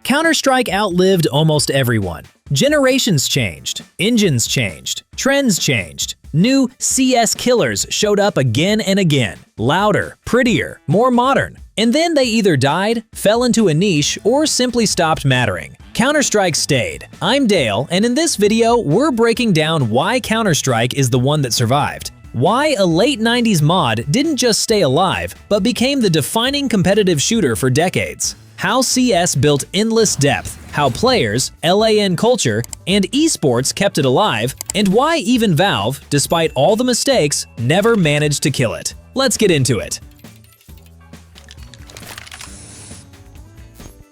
Counter-Strike outlived almost everyone. Generations changed, engines changed, trends changed. New CS killers showed up again and again, louder, prettier, more modern. And then they either died, fell into a niche, or simply stopped mattering. Counter-Strike stayed. I'm Dale, and in this video, we're breaking down why Counter-Strike is the one that survived. Why a late 90s mod didn't just stay alive, but became the defining competitive shooter for decades. How CS built endless depth, how players, LAN culture, and esports kept it alive, and why even Valve, despite all the mistakes, never managed to kill it. Let's get into it.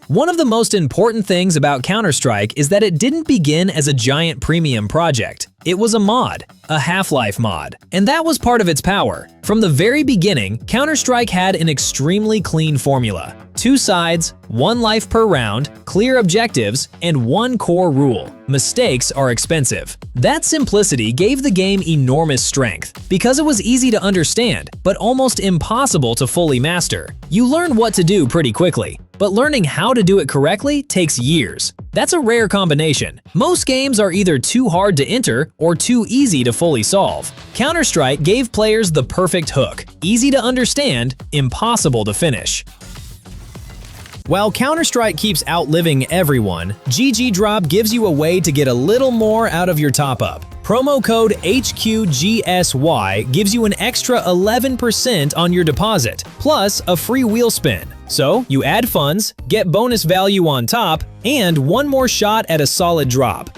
One of the most important things about Counter-Strike is that it didn't begin as a giant premium project. It was a mod, a Half-Life mod, and that was part of its power. From the very beginning, Counter-Strike had an extremely clean formula. 2 sides, 1 life per round, clear objectives, and 1 core rule: mistakes are expensive. That simplicity gave the game enormous strength, because it was easy to understand, but almost impossible to fully master. You learn what to do pretty quickly, but learning how to do it correctly takes years. That's a rare combination. Most games are either too hard to enter or too easy to fully solve. Counter-Strike gave players the perfect hook: easy to understand, impossible to finish. While Counter-Strike keeps outliving everyone, GGDROP gives you a way to get a little more out of your top-up. Promo code HQGSY gives you an extra 11% on your deposit, plus a free wheel spin. So you add funds, get bonus value on top, and 1 more shot at a solid drop.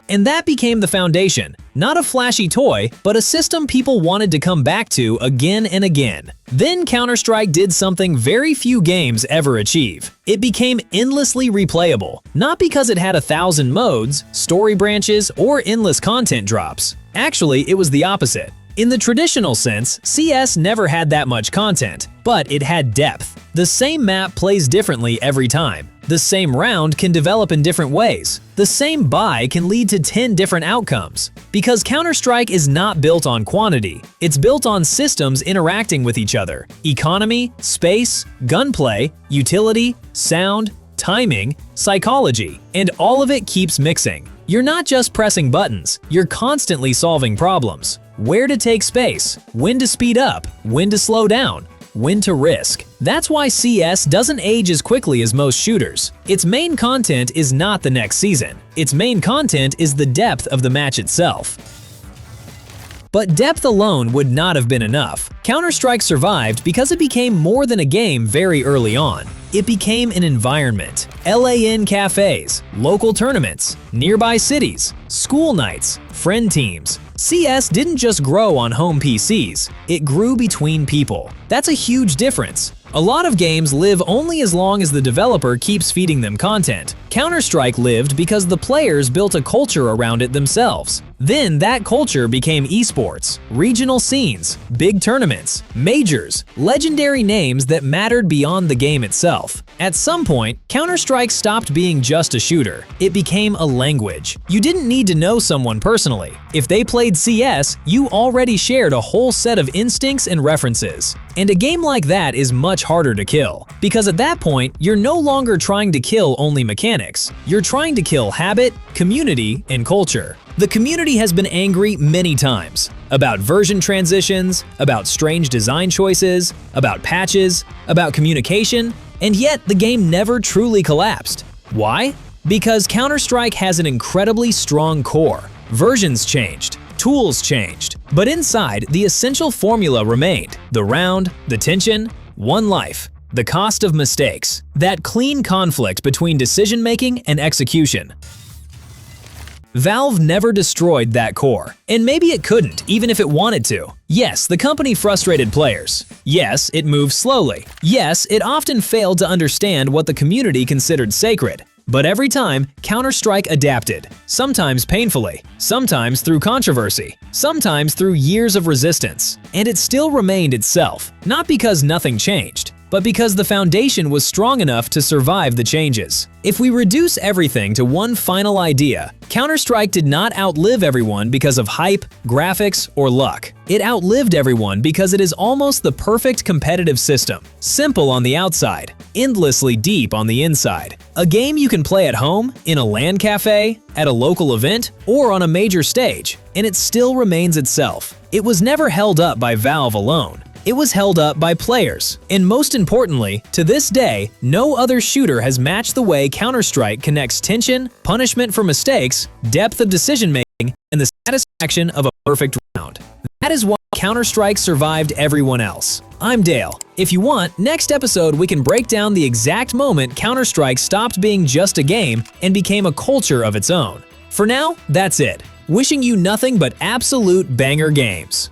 And that became the foundation. Not a flashy toy, but a system people wanted to come back to again and again. Then Counter-Strike did something very few games ever achieve. It became endlessly replayable, not because it had 1,000 modes, story branches, or endless content drops. Actually, it was the opposite. In the traditional sense, CS never had that much content, but it had depth. The same map plays differently every time. The same round can develop in different ways. The same buy can lead to 10 different outcomes. Because Counter-Strike is not built on quantity, it's built on systems interacting with each other. Economy, space, gunplay, utility, sound, timing, psychology, and all of it keeps mixing. You're not just pressing buttons, you're constantly solving problems. Where to take space, when to speed up, when to slow down, when to risk. That's why CS doesn't age as quickly as most shooters. Its main content is not the next season. Its main content is the depth of the match itself. But depth alone would not have been enough. Counter-Strike survived because it became more than a game very early on. It became an environment. LAN cafes, local tournaments, nearby cities, school nights, friend teams. CS didn't just grow on home PCs, it grew between people. That's a huge difference. A lot of games live only as long as the developer keeps feeding them content. Counter-Strike lived because the players built a culture around it themselves. Then that culture became esports, regional scenes, big tournaments, majors, legendary names that mattered beyond the game itself. At some point, Counter-Strike stopped being just a shooter. It became a language. You didn't need to know someone personally. If they played CS, you already shared a whole set of instincts and references. And a game like that is much harder to kill. Because at that point, you're no longer trying to kill only mechanics. You're trying to kill habit, community, and culture. The community has been angry many times. About version transitions, about strange design choices, about patches, about communication, and yet the game never truly collapsed. Why? Because Counter-Strike has an incredibly strong core. Versions changed, tools changed, but inside, the essential formula remained: the round, the tension, 1 life, the cost of mistakes, that clean conflict between decision-making and execution. Valve never destroyed that core, and maybe it couldn't, even if it wanted to. Yes, the company frustrated players. Yes, it moved slowly. Yes, it often failed to understand what the community considered sacred. But every time, Counter-Strike adapted, sometimes painfully, sometimes through controversy, sometimes through years of resistance. And it still remained itself, not because nothing changed, but because the foundation was strong enough to survive the changes. If we reduce everything to one final idea, Counter-Strike did not outlive everyone because of hype, graphics, or luck. It outlived everyone because it is almost the perfect competitive system. Simple on the outside, endlessly deep on the inside. A game you can play at home, in a LAN cafe, at a local event, or on a major stage, and it still remains itself. It was never held up by Valve alone. It was held up by players. And most importantly, to this day, no other shooter has matched the way Counter-Strike connects tension, punishment for mistakes, depth of decision-making, and the satisfaction of a perfect round. That is why Counter-Strike survived everyone else. I'm Dale. If you want, next episode we can break down the exact moment Counter-Strike stopped being just a game and became a culture of its own. For now, that's it. Wishing you nothing but absolute banger games.